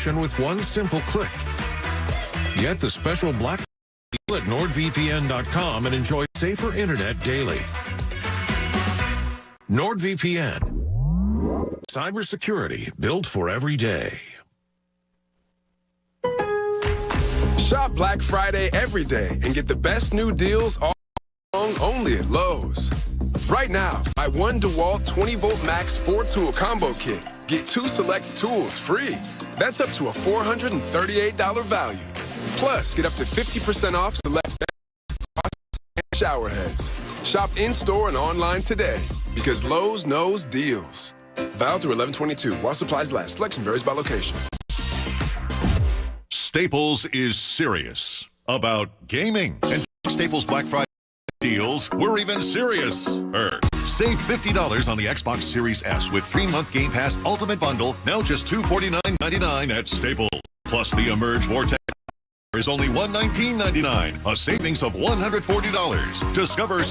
protection with one simple click. Get the special Black Friday deal at NordVPN.com and enjoy safer internet daily. NordVPN. Cybersecurity built for every day. Shop Black Friday every day and get the best new deals all along only at Lowe's. Right now, buy one DeWalt 20-volt max 4-tool combo kit. Get 2 select tools free. That's up to a $438 value. Plus, get up to 50% off select shower heads. Shop in-store and online today because Lowe's knows deals. Valid through 11/22 while supplies last. Selection varies by location. Staples is serious about gaming. And Staples Black Friday deals were even seriouser. Save $50 on the Xbox Series S with 3-month Game Pass Ultimate Bundle, now just $249.99 at Staples. Plus the Emerge Vortex is only $119.99, a savings of $140. Discover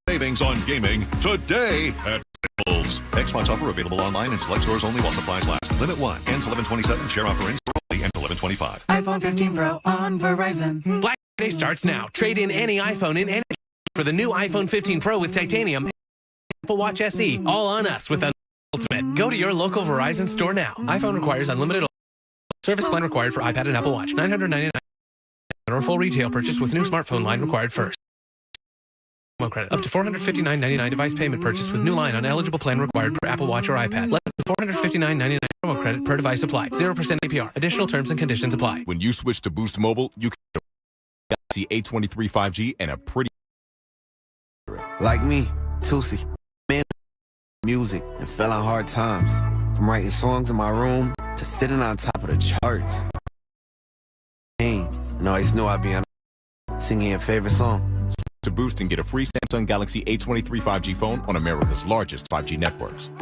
savings on gaming today at Staples. Xbox offer available online and select stores only while supplies last. Limit 1, ends 11/27. Share offer in store only, ends 11/25. iPhone 15 Pro on Verizon. Black Friday starts now. Trade in any iPhone in any for the new iPhone 15 Pro with titanium, Apple Watch SE, all on us with Ultimate. Go to your local Verizon store now. iPhone requires unlimited service plan required for iPad and Apple Watch. $999 or full retail purchase with new smartphone line required first. Promo credit up to $459.99 device payment purchase with new line on eligible plan required per Apple Watch or iPad. Less than $459.99 promo credit per device applied. 0% APR. Additional terms and conditions apply. When you switch to Boost Mobile, you can get Galaxy A23 5G and a pretty. Like me, Tusi, man, music and fell on hard times. From writing songs in my room to sitting on top of the charts. Hey, and always knew I'd be on singing your favorite song. To Boost and get a free Samsung Galaxy A23 5G phone on America's largest 5G networks.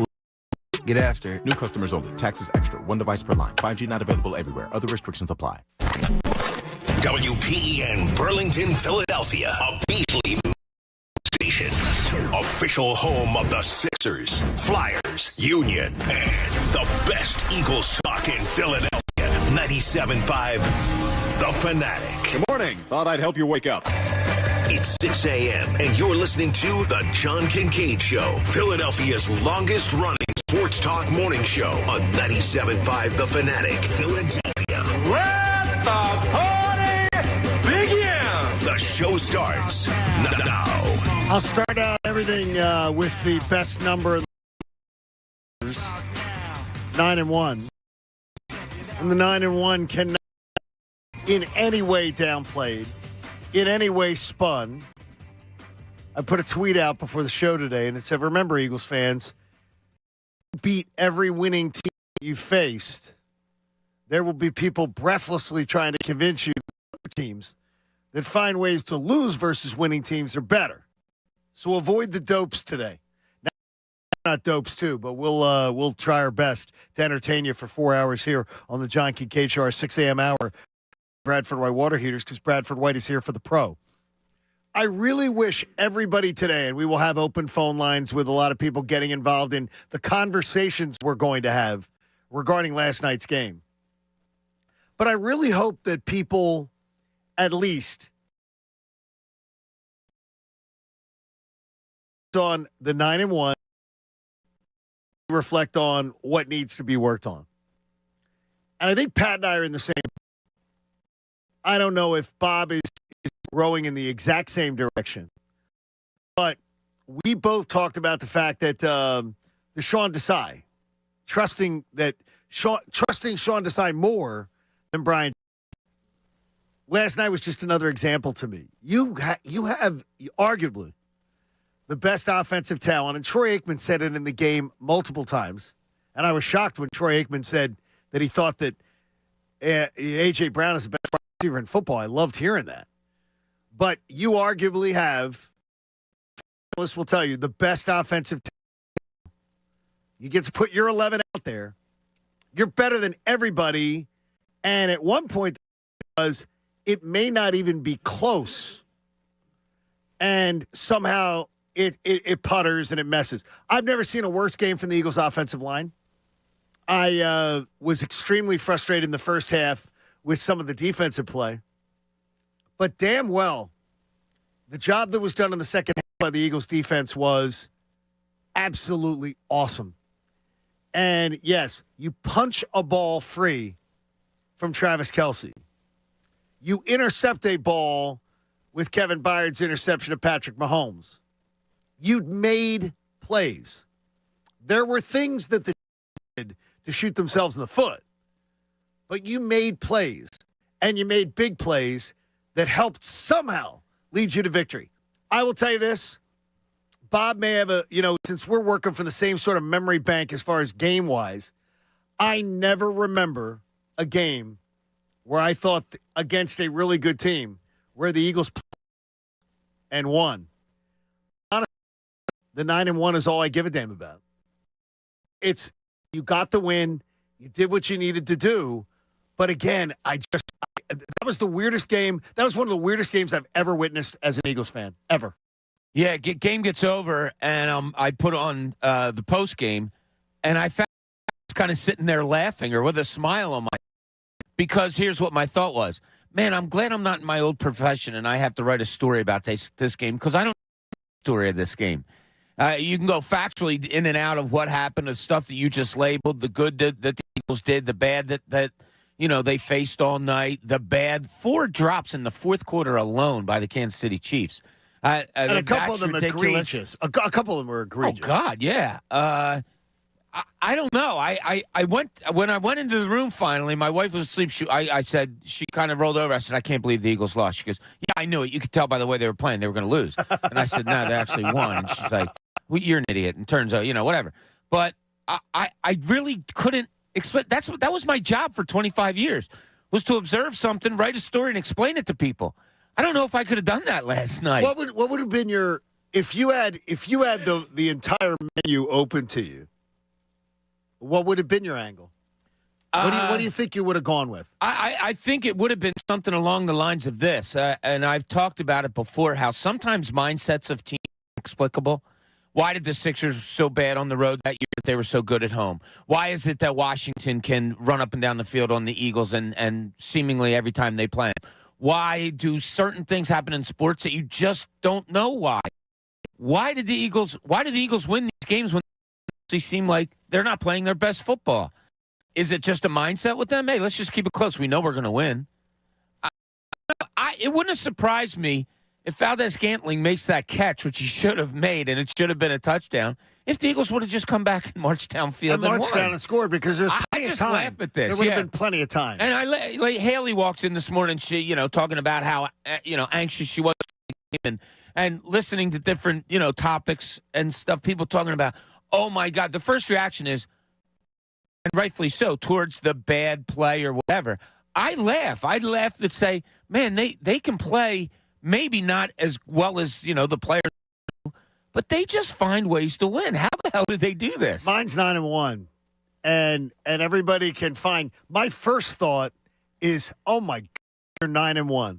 Get after it. New customers only. Taxes extra. 1 device per line. 5G not available everywhere. Other restrictions apply. WPEN Burlington, Philadelphia. A Beasley station. Official home of the Sixers, Flyers, Union, and the best Eagles talk in Philadelphia. 97.5, The Fanatic. Good morning. Thought I'd help you wake up. It's 6 a.m. and you're listening to The John Kincade Show, Philadelphia's longest-running sports talk morning show on 97.5 The Fanatic, Philadelphia. Let the party begin! The show starts now. I'll start out everything with the best number of the 9-1. And the 9-1 cannot in any way downplayed, in any way spun. I put a tweet out before the show today, and it said, remember, Eagles fans, beat every winning team you faced. There will be people breathlessly trying to convince you that teams that find ways to lose versus winning teams are better. So avoid the dopes today. Now, not dopes too, but we'll try our best to entertain you for 4 hours here on the John Kincade Show, our 6 a.m. hour. Bradford White water heaters, because Bradford White is here for the pro. I really wish everybody today, and we will have open phone lines with a lot of people getting involved in the conversations we're going to have regarding last night's game. But I really hope that people at least on the 9-1 reflect on what needs to be worked on. And I think Pat and I are in the same. I don't know if Bob is rowing in the exact same direction, but we both talked about the fact that the Sean Desai, trusting Sean Desai more than Brian. Last night was just another example to me. You have arguably the best offensive talent, and Troy Aikman said it in the game multiple times, and I was shocked when Troy Aikman said that he thought that A.J. Brown is the best receiver in football. I loved hearing that. But you arguably have, analysts will tell you, the best offensive talent. You get to put your 11 out there. You're better than everybody, and at one point, it may not even be close. And somehow it putters and it messes. I've never seen a worse game from the Eagles' offensive line. I was extremely frustrated in the first half with some of the defensive play. But damn well, the job that was done in the second half by the Eagles defense was absolutely awesome. And yes, you punch a ball free from Travis Kelce. You intercept a ball with Kevin Byard's interception of Patrick Mahomes. You made plays. There were things that the did to shoot themselves in the foot, but you made plays, and you made big plays that helped somehow lead you to victory. I will tell you this. Bob may have since we're working for the same sort of memory bank as far as game-wise, I never remember a game where I thought against a really good team where the Eagles played and won. Honestly, the 9-1 is all I give a damn about. It's you got the win, you did what you needed to do, but again, that was the weirdest game. That was one of the weirdest games I've ever witnessed as an Eagles fan, ever. Yeah, game gets over, and I put on the post game, and I found I was kind of sitting there laughing or with a smile on my because here's what my thought was. Man, I'm glad I'm not in my old profession and I have to write a story about this game because I don't know the story of this game. You can go factually in and out of what happened, the stuff that you just labeled, the good that the Eagles did, the bad that they faced all night, the bad 4 drops in the fourth quarter alone by the Kansas City Chiefs. And a couple of them ridiculous. egregious. A couple of them were egregious. Oh, God, yeah. I don't know. I went when I went into the room finally. My wife was asleep. I said she kind of rolled over. I said, I can't believe the Eagles lost. She goes, yeah, I knew it. You could tell by the way they were playing they were going to lose. And I said, no, they actually won. And she's like, well, you're an idiot. And turns out, whatever. But I really couldn't expect. That was my job for 25 years was to observe something, write a story, and explain it to people. I don't know if I could have done that last night. What would have been your if you had the entire menu open to you? What would have been your angle? What do you think you would have gone with? I think it would have been something along the lines of this, and I've talked about it before. How sometimes mindsets of teams are inexplicable. Why did the Sixers so bad on the road that year that they were so good at home? Why is it that Washington can run up and down the field on the Eagles and seemingly every time they play them? Why do certain things happen in sports that you just don't know why? Why do the Eagles win these games when they seem like they're not playing their best football? Is it just a mindset with them? Hey, let's just keep it close. We know we're going to win. It wouldn't have surprised me if Valdez-Scantling makes that catch, which he should have made, and it should have been a touchdown, if the Eagles would have just come back and marched downfield and marched down and scored because there's plenty of time. I just laugh at this. There would have been plenty of time. And Haley walks in this morning, she talking about how anxious she was and listening to different topics and stuff. People talking about, oh my God, the first reaction is, and rightfully so, towards the bad play or whatever. I laugh. I'd laugh that say, man, they can play maybe not as well as the players. But they just find ways to win. How the hell did they do this? Mine's 9-1, and everybody can find. My first thought is, oh my God, you're 9-1.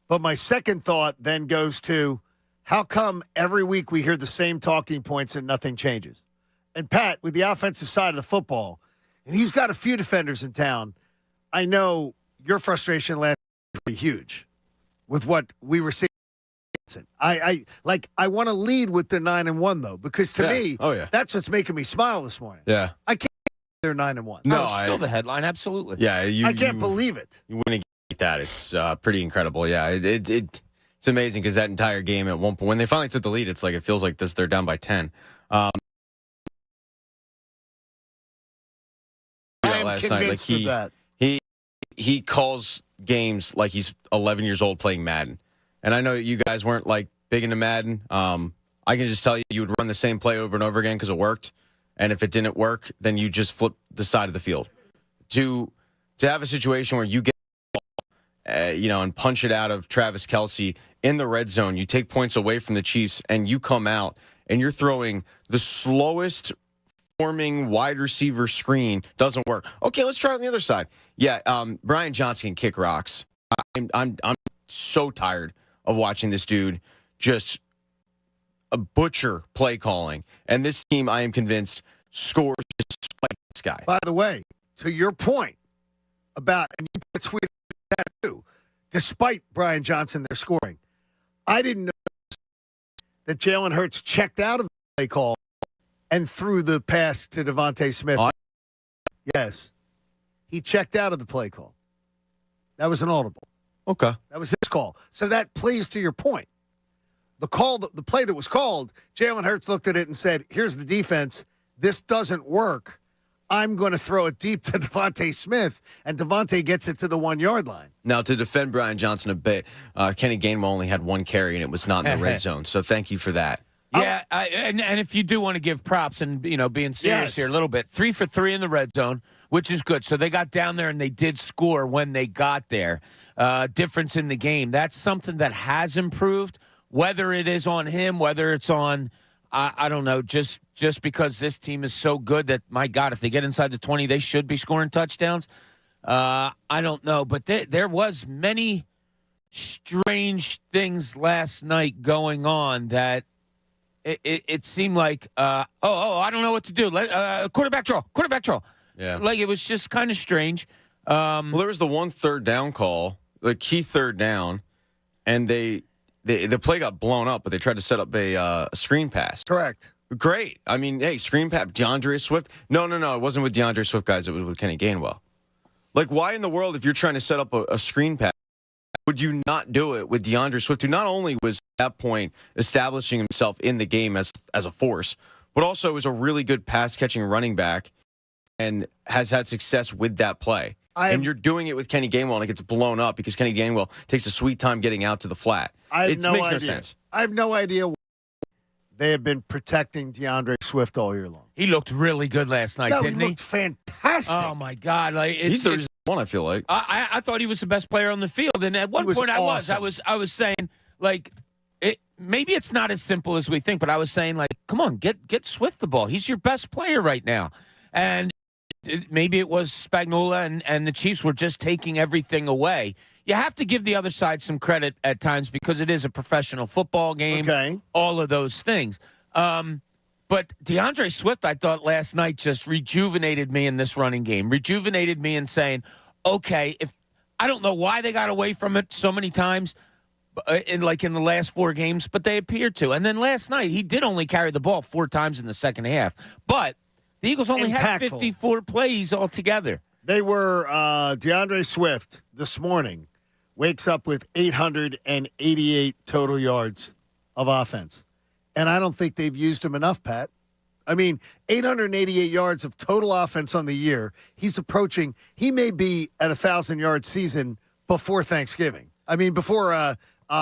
But my second thought then goes to, how come every week we hear the same talking points and nothing changes? And Pat, with the offensive side of the football, and he's got a few defenders in town. I know your frustration last week was huge with what we were seeing. I want to lead with the 9-1 though, because to me, that's what's making me smile this morning. Yeah, I can't believe they're 9-1. No, it's still the headline, absolutely. Yeah, I can't believe it. You wouldn't get that. It's pretty incredible. Yeah, it's amazing because that entire game at one point when they finally took the lead, it's like it feels like they're down by 10. Last night, like he calls games like he's 11 years old playing Madden. And I know you guys weren't like big into Madden. I can just tell you would run the same play over and over again because it worked. And if it didn't work, then you just flip the side of the field. To have a situation where you get and punch it out of Travis Kelce in the red zone, you take points away from the Chiefs, and you come out and you're throwing the slowest forming wide receiver screen, doesn't work. Okay, let's try it on the other side. Yeah, Brian Johnson can kick rocks. I'm so tired of watching this dude just a butcher play calling. And this team, I am convinced, scores just like this guy. By the way, to your point about, and you put tweet that too, despite Brian Johnson, their scoring, I didn't know that Jalen Hurts checked out of the play call and threw the pass to Devontae Smith. Yes. He checked out of the play call. That was an audible. Okay. That was his call. So that plays to your point. The play that was called, Jalen Hurts looked at it and said, here's the defense. This doesn't work. I'm going to throw it deep to Devontae Smith, and Devontae gets it to the 1 yard line. Now, to defend Brian Johnson a bit, Kenny Gainwell only had 1 carry, and it was not in the red zone. So thank you for that. Yeah, and if you do want to give props and, being serious here a little bit, 3 for 3 in the red zone, which is good. So they got down there and they did score when they got there. Difference in the game. That's something that has improved, whether it is on him, whether it's on, I don't know, just because this team is so good that, my God, if they get inside the 20, they should be scoring touchdowns. I don't know. But there was many strange things last night going on that it seemed like, I don't know what to do. Quarterback draw. Yeah. Like, it was just kind of strange. Well, there was the 1 third down call, the key third down, and the play got blown up, but they tried to set up a screen pass. Correct. Great. I mean, hey, screen pass, DeAndre Swift. No, it wasn't with DeAndre Swift, guys. It was with Kenny Gainwell. Like, why in the world, if you're trying to set up a screen pass, would you not do it with DeAndre Swift, who not only was at that point establishing himself in the game as a force, but also is a really good pass-catching running back and has had success with that play. And you're doing it with Kenny Gainwell, and it gets blown up because Kenny Gainwell takes a sweet time getting out to the flat. It makes no sense. I have no idea why they have been protecting DeAndre Swift all year long. He looked really good last night, didn't he? He looked fantastic. Oh, my God. He's the reason one, I feel like. I thought he was the best player on the field, and at one point awesome. I was saying, like, maybe it's not as simple as we think, but I was saying, like, come on, get Swift the ball. He's your best player right now. And maybe it was Spagnuolo and the Chiefs were just taking everything away. You have to give the other side some credit at times because it is a professional football game, all of those things. But DeAndre Swift, I thought last night just rejuvenated me in this running game, rejuvenated me in saying, okay, if I don't know why they got away from it so many times in the last 4 games, but they appeared to. And then last night, he did only carry the ball 4 times in the second half. But the Eagles only had 54 plays altogether. They were DeAndre Swift this morning wakes up with 888 total yards of offense. And I don't think they've used him enough, Pat. I mean, 888 yards of total offense on the year. He may be at a 1,000-yard season before Thanksgiving. I mean, before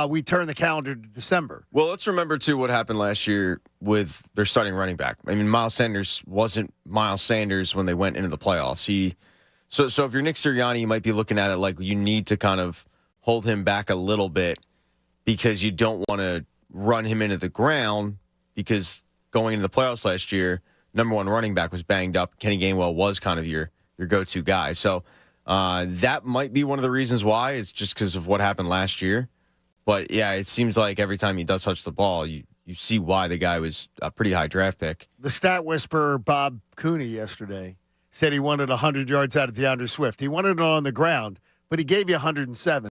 we turn the calendar to December. Well, let's remember, too, what happened last year with their starting running back. I mean, Miles Sanders wasn't Miles Sanders when they went into the playoffs. So if you're Nick Sirianni, you might be looking at it like you need to kind of hold him back a little bit because you don't want to run him into the ground because going into the playoffs last year, number 1 running back was banged up. Kenny Gainwell was kind of your go-to guy. So that might be one of the reasons why. It's just because of what happened last year. But, yeah, it seems like every time he does touch the ball, you see why the guy was a pretty high draft pick. The stat whisperer, Bob Cooney, yesterday said he wanted 100 yards out of DeAndre Swift. He wanted it on the ground, but he gave you 107.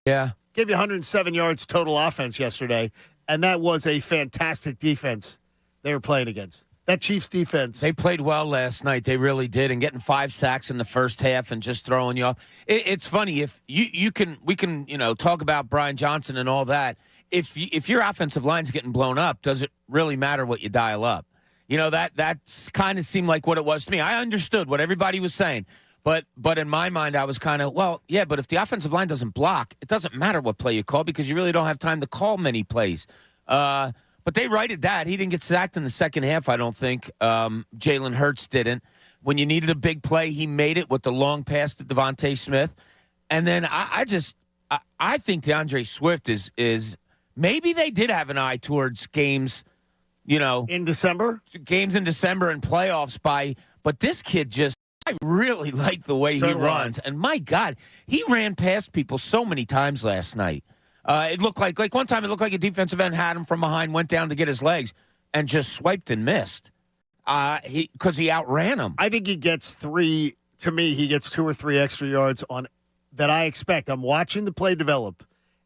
Yeah. Gave you 107 yards total offense yesterday, and that was a fantastic defense they were playing against. That Chiefs defense. They played well last night. They really did. And getting 5 sacks in the first half and just throwing you off. It's funny. If we can talk about Brian Johnson and all that. If your offensive line's getting blown up, does it really matter what you dial up? That's kind of seemed like what it was to me. I understood what everybody was saying. But in my mind, I was kind of, but if the offensive line doesn't block, it doesn't matter what play you call because you really don't have time to call many plays. But they righted that. He didn't get sacked in the second half, I don't think. Jalen Hurts didn't. When you needed a big play, he made it with the long pass to Devontae Smith. And then I think DeAndre Swift is maybe they did have an eye towards games, in December? Games in December and playoffs but this kid I really like the way he runs. And my God, he ran past people so many times last night. It looked like one time it looked like a defensive end had him from behind, went down to get his legs, and just swiped and missed. because he outran him. I think he gets 3. To me, he gets 2 or 3 extra yards on that I expect. I'm watching the play develop,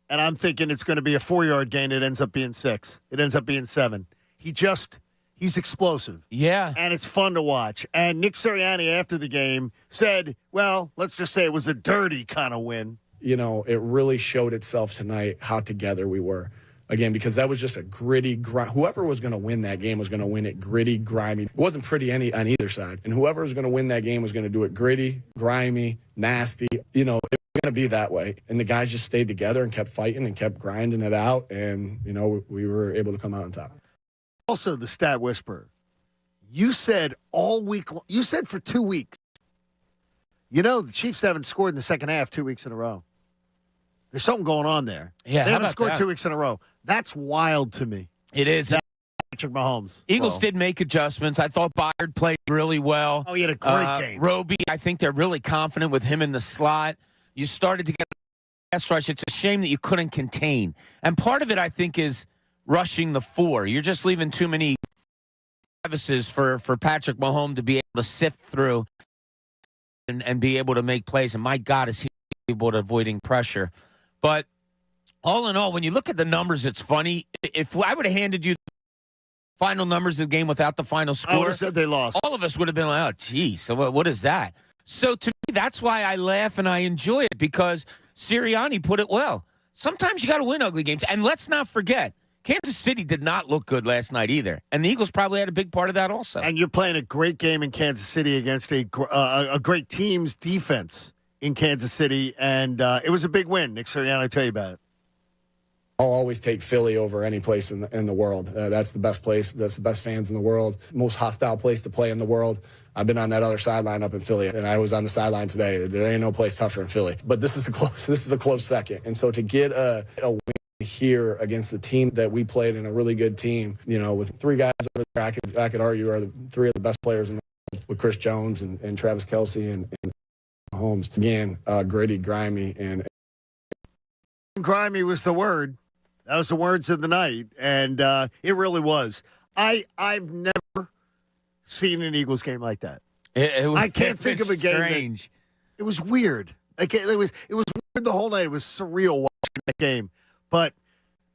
and I'm thinking it's going to be a 4-yard gain. It ends up being 6. It ends up being 7. He's explosive. Yeah. And it's fun to watch. And Nick Sirianni, after the game, said, well, let's just say it was a dirty kind of win. You know, it really showed itself tonight how together we were. Again, because that was just a gritty, whoever was going to win that game was going to win it gritty, grimy. It wasn't pretty on either side. And whoever was going to win that game was going to do it gritty, grimy, nasty. You know, it was going to be that way. And the guys just stayed together and kept fighting and kept grinding it out. And, you know, we were able to come out on top. Also, the stat whisperer, you said all week long, you said for 2 weeks, you know, the Chiefs haven't scored in the second half 2 weeks in a row. There's something going on there. Yeah, they haven't scored that? 2 weeks in a row. That's wild to me. It is. Patrick Mahomes. Eagles did make adjustments. I thought Byard played really well. Oh, he had a great game. Roby, I think they're really confident with him in the slot. You started to get a pass rush. It's a shame that you couldn't contain. And part of it, I think, is rushing the 4. You're just leaving too many crevices for Patrick Mahomes to be able to sift through and be able to make plays. And my God, is he able to avoiding pressure. But all in all, when you look at the numbers, it's funny. If I would have handed you the final numbers of the game without the final score, I would have said they lost. All of us would have been like, oh, geez, so what is that? So to me, that's why I laugh and I enjoy it, because Sirianni put it well. Sometimes you got to win ugly games. And let's not forget, Kansas City did not look good last night either. And the Eagles probably had a big part of that also. And you're playing a great game in Kansas City against a great team's defense in Kansas City. And it was a big win. Nick Sirianni, I'll tell you about it. I'll always take Philly over any place in the world. That's the best place. That's the best fans in the world. Most hostile place to play in the world. I've been on that other sideline up in Philly, and I was on the sideline today. There ain't no place tougher in Philly. But this is a close second. And so to get a win here against the team that we played in, a really good team, you know, with 3 guys over there, I could argue are 3 of the best players in the world, with Chris Jones and Travis Kelce and Mahomes. Again, gritty, grimy, and grimy was the word. That was the words of the night, and it really was. I've never seen an Eagles game like that. I can't think of a game. Strange. It was weird. It was weird the whole night. It was surreal watching that game. But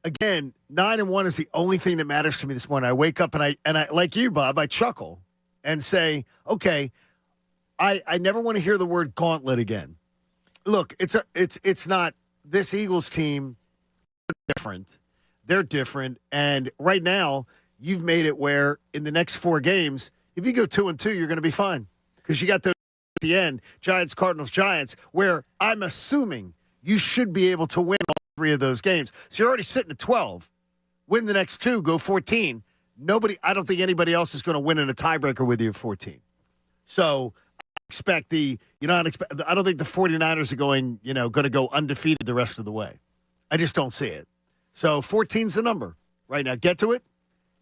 again, 9-1 is the only thing that matters to me this morning. I wake up and I like you, Bob, I chuckle and say, okay, I never want to hear the word gauntlet again. Look, it's not this Eagles team. Different. They're different. And right now, you've made it where in the next 4 games, if you go 2-2, you're going to be fine. Because you got those at the end, Giants, Cardinals, Giants, where I'm assuming you should be able to win all 3 of those games. So you're already sitting at 12. Win the next 2, go 14. I don't think anybody else is going to win in a tiebreaker with you at 14. So I expect I don't think the 49ers are going to go undefeated the rest of the way. I just don't see it. So 14's the number right now. Get to it.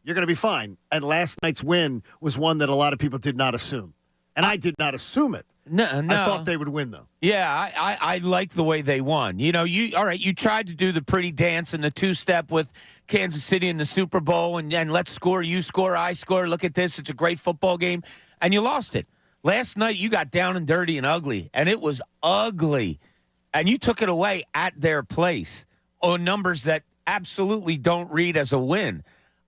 You're going to be fine. And last night's win was one that a lot of people did not assume. And I did not assume it. No. I thought they would win, though. Yeah, I like the way they won. You know, you tried to do the pretty dance and the 2-step with Kansas City in the Super Bowl and let's score, you score, I score. Look at this. It's a great football game. And you lost it. Last night, you got down and dirty and ugly. And it was ugly. And you took it away at their place on numbers that absolutely don't read as a win.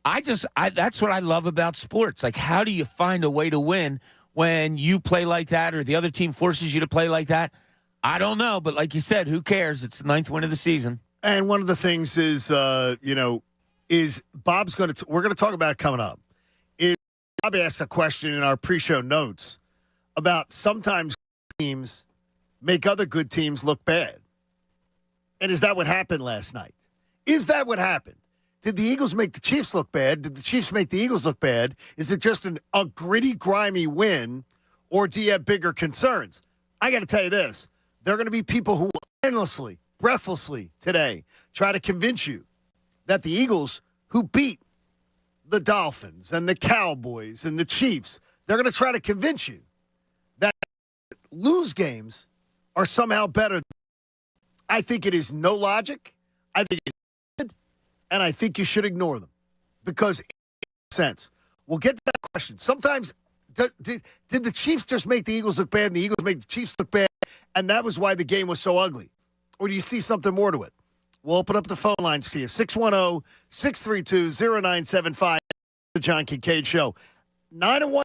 That's what I love about sports. Like, how do you find a way to win when you play like that or the other team forces you to play like that? I don't know, but like you said, who cares? It's the 9th win of the season. And one of the things is, is Bob's going to, we're going to talk about it coming up, is Bob asked a question in our pre-show notes about sometimes teams make other good teams look bad. And is that what happened last night? Is that what happened? Did the Eagles make the Chiefs look bad? Did the Chiefs make the Eagles look bad? Is it just a gritty, grimy win, or do you have bigger concerns? I got to tell you this. There are going to be people who will endlessly, breathlessly today try to convince you that the Eagles, who beat the Dolphins and the Cowboys and the Chiefs, they're going to try to convince you that lose games are somehow better. I think it is no logic. I think it's good, and I think you should ignore them because it makes sense. We'll get to that question. Sometimes, did the Chiefs just make the Eagles look bad and the Eagles make the Chiefs look bad, and that was why the game was so ugly? Or do you see something more to it? We'll open up the phone lines to you. 610-632-0975. The John Kincade Show. 9-1